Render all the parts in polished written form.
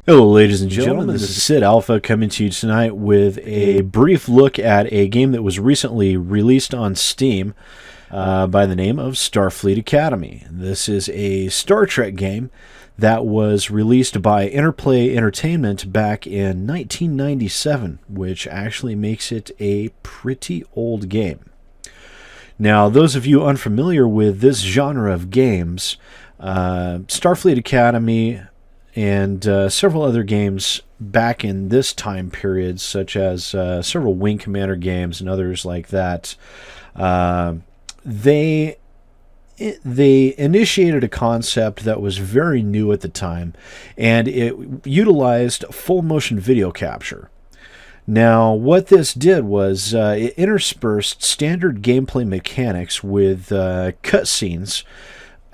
Hello, ladies and gentlemen. This is Sid Alpha coming to you tonight with a brief look at a game that was recently released on Steam by the name of Starfleet Academy. This is a Star Trek game that was released by Interplay Entertainment back in 1997, which actually makes it a pretty old game. Now, those of you unfamiliar with this genre of games, Starfleet Academy and several other games back in this time period, such as several Wing Commander games and others like that, they initiated a concept that was very new at the time, and it utilized full motion video capture. Now, what this did was it interspersed standard gameplay mechanics with cutscenes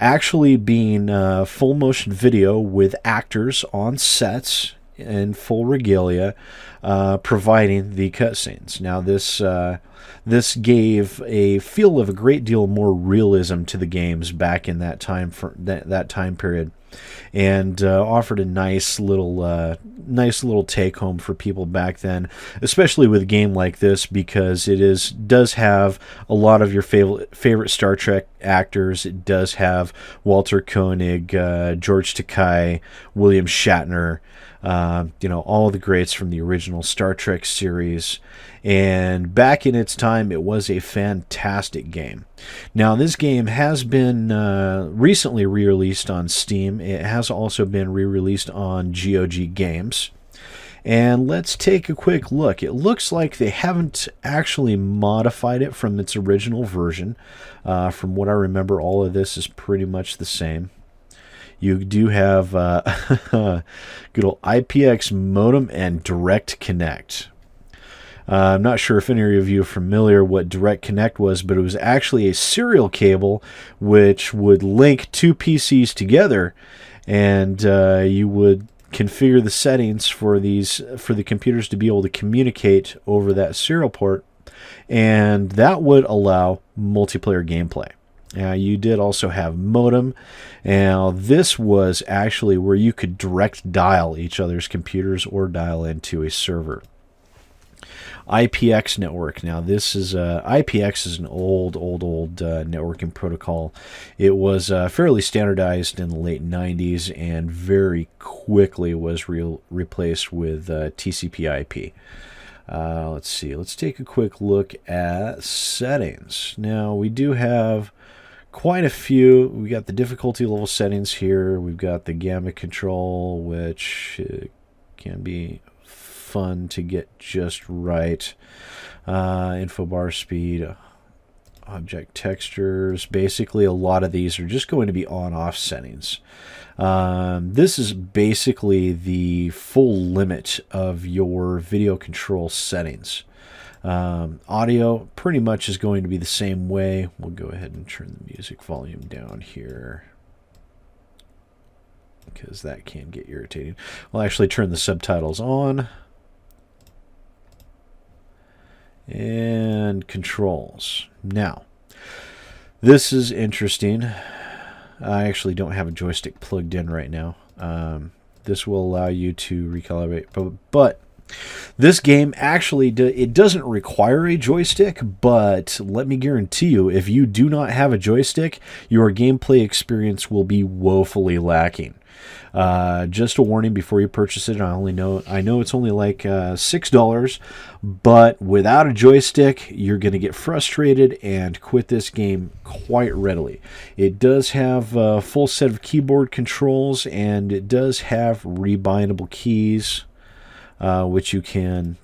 actually being full motion video with actors on sets in full regalia providing the cutscenes. Now, this gave a feel of a great deal more realism to the games back in that time that time period, and offered a nice little take home for people back then, especially with a game like this, because it does have a lot of your favorite Star Trek actors. It does have Walter Koenig, George Takei, William Shatner, all the greats from the original Star Trek series. And back in its time, it was a fantastic game. Now, this game has been recently re-released on Steam. It has also been re-released on GOG Games. And let's take a quick look. It looks like they haven't actually modified it from its original version. From what I remember, all of this is pretty much the same. You do have good old IPX modem and Direct Connect. I'm not sure if any of you are familiar what Direct Connect was, but it was actually a serial cable which would link two PCs together, and you would configure the settings for the computers to be able to communicate over that serial port, and that would allow multiplayer gameplay. You did also have modem. Now, this was actually where you could direct dial each other's computers or dial into a server. IPX network. Now, this is IPX is an old networking protocol. It was fairly standardized in the late 90s and very quickly was replaced with TCP/IP. Let's see. Let's take a quick look at settings. Now, we do have quite a few. We got the difficulty level settings here. We've got the gamut control, which can be fun to get just right. Info bar speed, object textures. Basically, a lot of these are just going to be on-off settings. This is basically the full limit of your video control settings. Audio pretty much is going to be the same way. We'll go ahead and turn the music volume down here, because that can get irritating. We'll actually turn the subtitles on. And controls. Now, this is interesting. I actually don't have a joystick plugged in right now. This will allow you to recalibrate, but this game actually it doesn't require a joystick, but let me guarantee you, if you do not have a joystick, your gameplay experience will be woefully lacking. Just a warning before you purchase it. I know it's only like $6, but without a joystick, you're going to get frustrated and quit this game quite readily. It does have a full set of keyboard controls, and it does have rebindable keys, which you can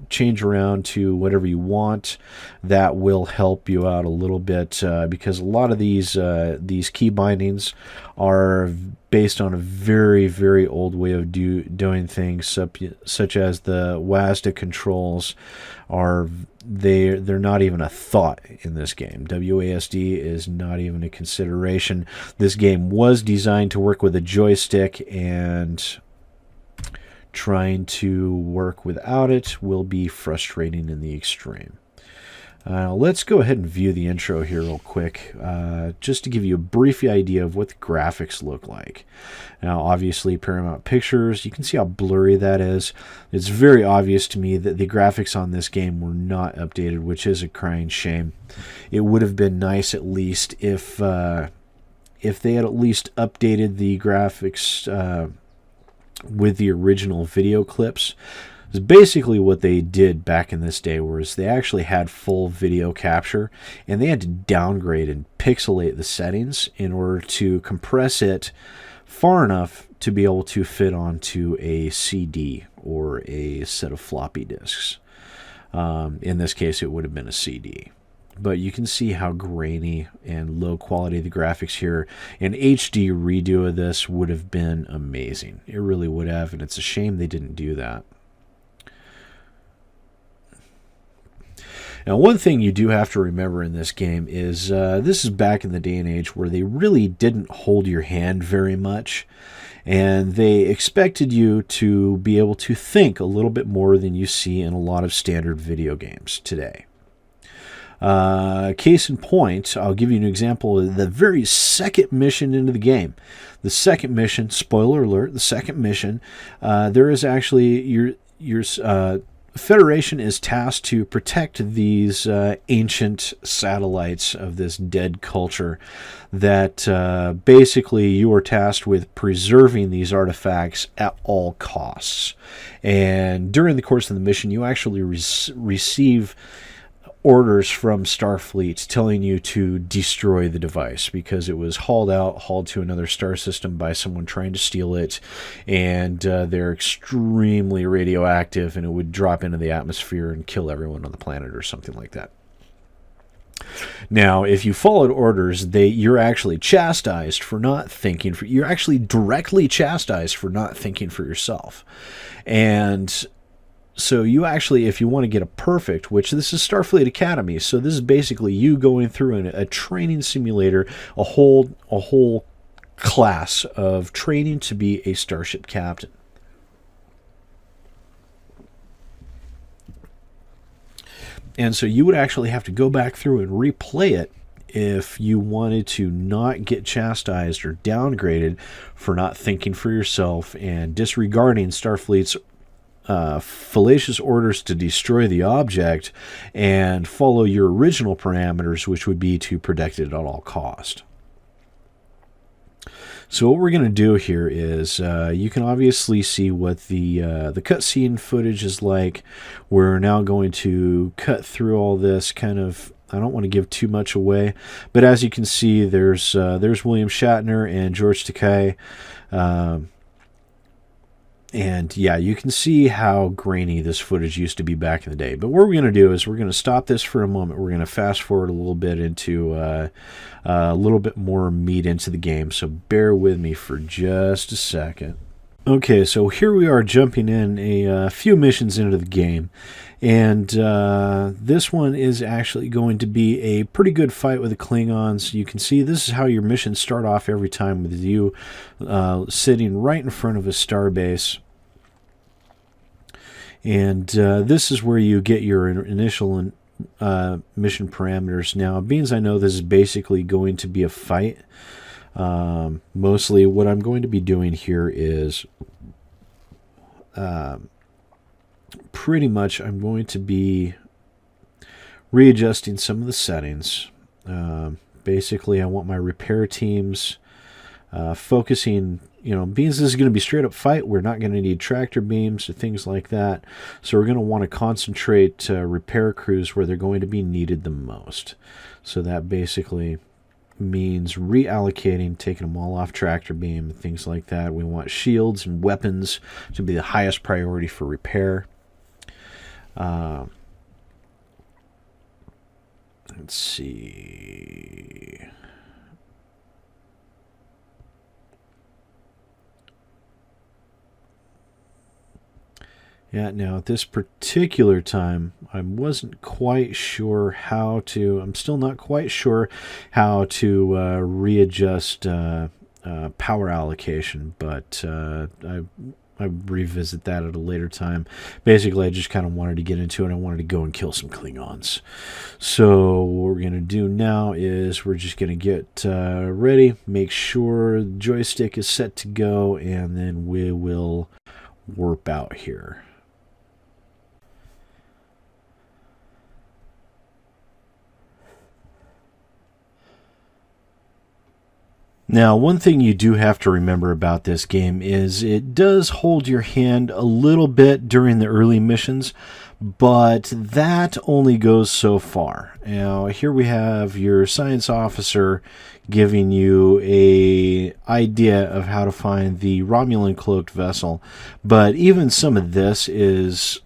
change around to whatever you want. That will help you out a little bit, because a lot of these key bindings are based on a very, very old way of doing things, such as the WASD controls they're not even a thought in this game. WASD is not even a consideration. This game was designed to work with a joystick, and trying to work without it will be frustrating in the extreme. Let's go ahead and view the intro here real quick, just to give you a brief idea of what the graphics look like. Now, obviously, Paramount Pictures, you can see how blurry that is. It's very obvious to me that the graphics on this game were not updated, which is a crying shame. It would have been nice, at least, if they had at least updated the graphics with the original video clips. Basically what they did back in this day was they actually had full video capture, and they had to downgrade and pixelate the settings in order to compress it far enough to be able to fit onto a CD or a set of floppy disks. In this case, it would have been a CD. But you can see how grainy and low quality the graphics here. An HD redo of this would have been amazing. It really would have, and it's a shame they didn't do that. Now, one thing you do have to remember in this game is this is back in the day and age where they really didn't hold your hand very much, and they expected you to be able to think a little bit more than you see in a lot of standard video games today. Case in point, I'll give you an example of the very second mission into the game. The second mission, spoiler alert, the second mission, there is actually your Federation is tasked to protect these ancient satellites of this dead culture that basically you are tasked with preserving these artifacts at all costs. And during the course of the mission, you actually receive orders from Starfleet telling you to destroy the device because it was hauled to another star system by someone trying to steal it, and they're extremely radioactive, and it would drop into the atmosphere and kill everyone on the planet or something like that. Now, if you followed orders, you're actually chastised for not thinking. You're actually directly chastised for not thinking for yourself. And so you actually, if you want to get a perfect, which this is Starfleet Academy, so this is basically you going through a training simulator, a whole class of training to be a starship captain. And so you would actually have to go back through and replay it if you wanted to not get chastised or downgraded for not thinking for yourself and disregarding Starfleet's fallacious orders to destroy the object and follow your original parameters, which would be to protect it at all cost. So what we're going to do here is you can obviously see what the cutscene footage is like. We're now going to cut through all this kind of. I don't want to give too much away, but as you can see, there's William Shatner and George Takei. And yeah, you can see how grainy this footage used to be back in the day. But what we're going to do is we're going to stop this for a moment. We're going to fast forward a little bit into a little bit more meat into the game. So bear with me for just a second. Okay, so here we are jumping in a few missions into the game. And this one is actually going to be a pretty good fight with the Klingons. You can see this is how your missions start off every time, with you sitting right in front of a starbase. And this is where you get your initial mission parameters. Now, being as I know this is basically going to be a fight, mostly what I'm going to be doing here is pretty much I'm going to be readjusting some of the settings. Basically, I want my repair teams focusing, being this is going to be straight up fight, we're not going to need tractor beams or things like that. So we're going to want to concentrate repair crews where they're going to be needed the most. So that basically means reallocating, taking them all off tractor beam, things like that. We want shields and weapons to be the highest priority for repair. Let's see. Yeah, now at this particular time, I wasn't quite sure how to, I'm still not quite sure how to readjust power allocation, but revisit that at a later time. Basically, I just kind of wanted to get into it. I wanted to go and kill some Klingons. So what we're going to do now is we're just going to get ready, make sure the joystick is set to go, and then we will warp out here. Now, one thing you do have to remember about this game is it does hold your hand a little bit during the early missions, but that only goes so far. Now, here we have your science officer giving you a idea of how to find the Romulan cloaked vessel, but even some of this is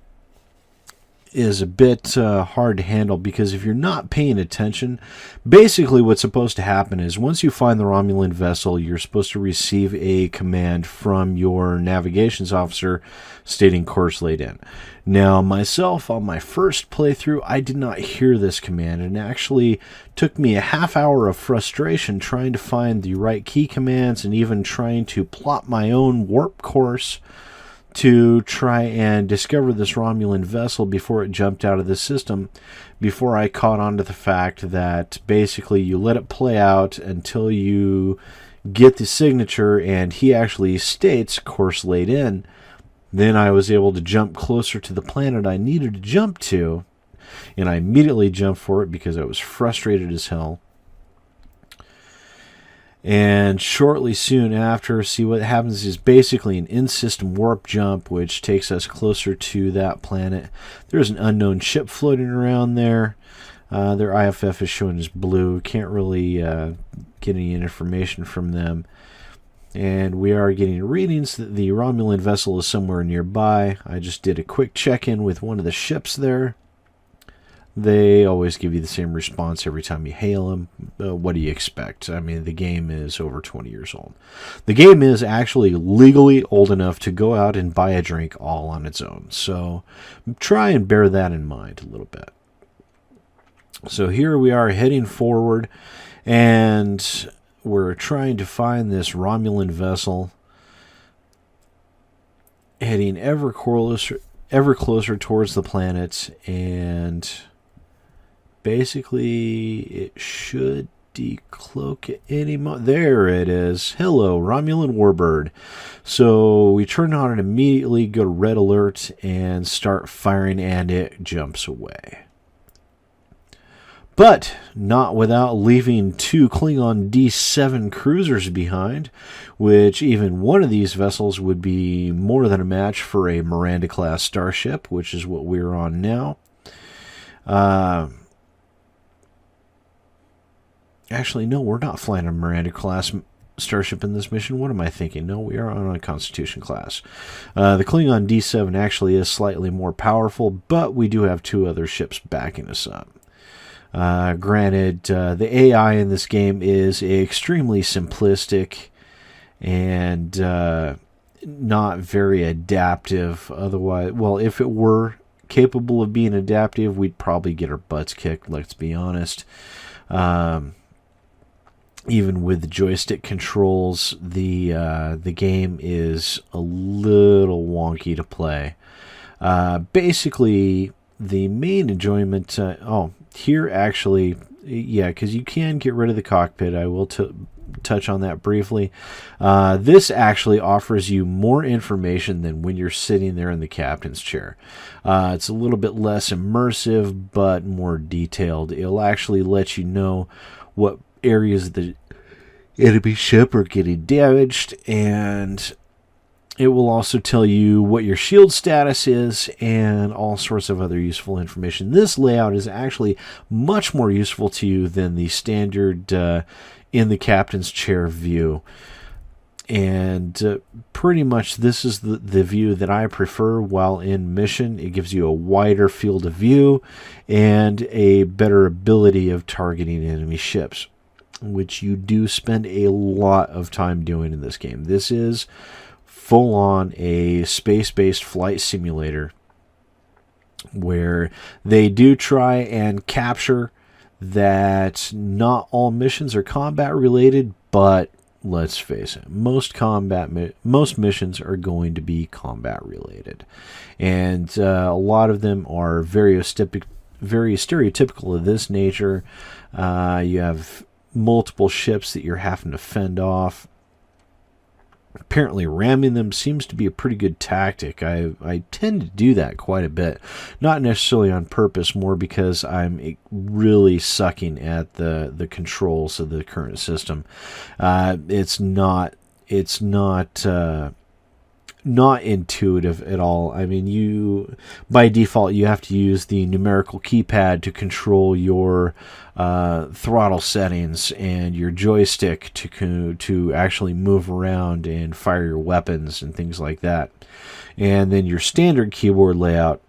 a bit hard to handle, because if you're not paying attention, basically what's supposed to happen is once you find the Romulan vessel, you're supposed to receive a command from your navigations officer stating course laid in. Now, myself, on my first playthrough, I did not hear this command, and it actually took me a half hour of frustration trying to find the right key commands and even trying to plot my own warp course to try and discover this Romulan vessel before it jumped out of the system, before I caught on to the fact that basically you let it play out until you get the signature and he actually states course laid in. Then I was able to jump closer to the planet I needed to jump to, and I immediately jumped for it because I was frustrated as hell. And shortly soon after, see what happens is basically an in-system warp jump, which takes us closer to that planet. There's an unknown ship floating around there. Their IFF is shown as blue. Can't really get any information from them. And we are getting readings that the Romulan vessel is somewhere nearby. I just did a quick check-in with one of the ships there. They always give you the same response every time you hail them. What do you expect? I mean, the game is over 20 years old. The game is actually legally old enough to go out and buy a drink all on its own. So try and bear that in mind a little bit. So here we are heading forward, and we're trying to find this Romulan vessel, heading ever closer towards the planet, and basically it should decloak at any moment. There it is. Hello, Romulan Warbird. So we turn on it immediately, go to red alert, and start firing, and it jumps away. But not without leaving two Klingon D7 cruisers behind, which even one of these vessels would be more than a match for a Miranda-class starship, which is what we're on now. Actually, no, we're not flying a Miranda-class starship in this mission. What am I thinking? No, we are on a Constitution class. The Klingon D7 actually is slightly more powerful, but we do have two other ships backing us up. Granted, the AI in this game is extremely simplistic and not very adaptive. Otherwise, well, if it were capable of being adaptive, we'd probably get our butts kicked, let's be honest. Even with the joystick controls, the game is a little wonky to play. Basically, the main enjoyment... here actually, yeah, because you can get rid of the cockpit. I will touch on that briefly. This actually offers you more information than when you're sitting there in the captain's chair. It's a little bit less immersive, but more detailed. It'll actually let you know what areas of the enemy ship are getting damaged, and it will also tell you what your shield status is and all sorts of other useful information. This layout is actually much more useful to you than the standard in the captain's chair view. And pretty much this is the view that I prefer while in mission. It gives you a wider field of view and a better ability of targeting enemy ships, which you do spend a lot of time doing in this game. This is full-on a space-based flight simulator where they do try and capture that not all missions are combat related, but let's face it, most missions are going to be combat related, and a lot of them are very stereotypical of this nature. You have multiple ships that you're having to fend off. Apparently ramming them seems to be a pretty good tactic. I tend to do that quite a bit. Not necessarily on purpose, more because I'm really sucking at the controls of the current system. It's not not intuitive at all. I mean, you by default you have to use the numerical keypad to control your throttle settings and your joystick to actually move around and fire your weapons and things like that. And then your standard keyboard layout,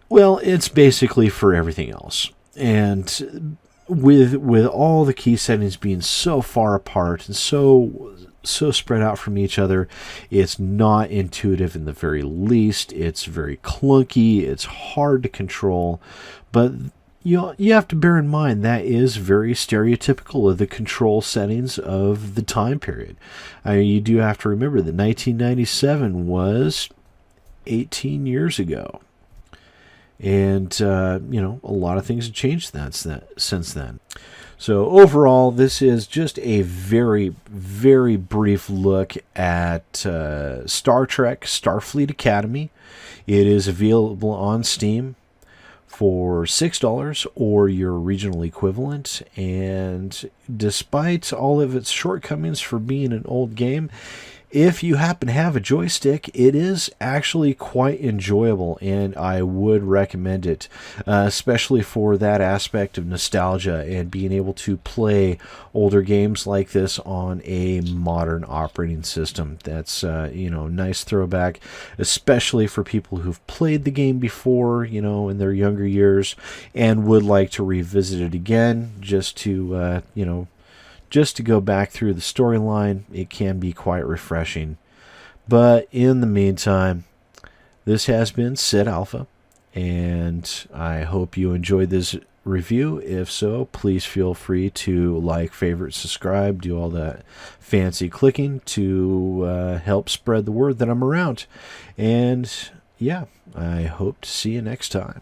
well, it's basically for everything else. And with all the key settings being so far apart and so spread out from each other, it's not intuitive in the very least. It's very clunky. It's hard to control. But you have to bear in mind that is very stereotypical of the control settings of the time period. You do have to remember that 1997 was 18 years ago. And, a lot of things have changed since then. So overall, this is just a very, very brief look at Star Trek Starfleet Academy. It is available on Steam for $6 or your regional equivalent. And despite all of its shortcomings for being an old game, if you happen to have a joystick, it is actually quite enjoyable, and I would recommend it, especially for that aspect of nostalgia and being able to play older games like this on a modern operating system. That's nice throwback, especially for people who've played the game before, in their younger years, and would like to revisit it again just to go back through the storyline. It can be quite refreshing. But in the meantime, this has been Sid Alpha, and I hope you enjoyed this review. If so, please feel free to like, favorite, subscribe, do all that fancy clicking to help spread the word that I'm around. And yeah, I hope to see you next time.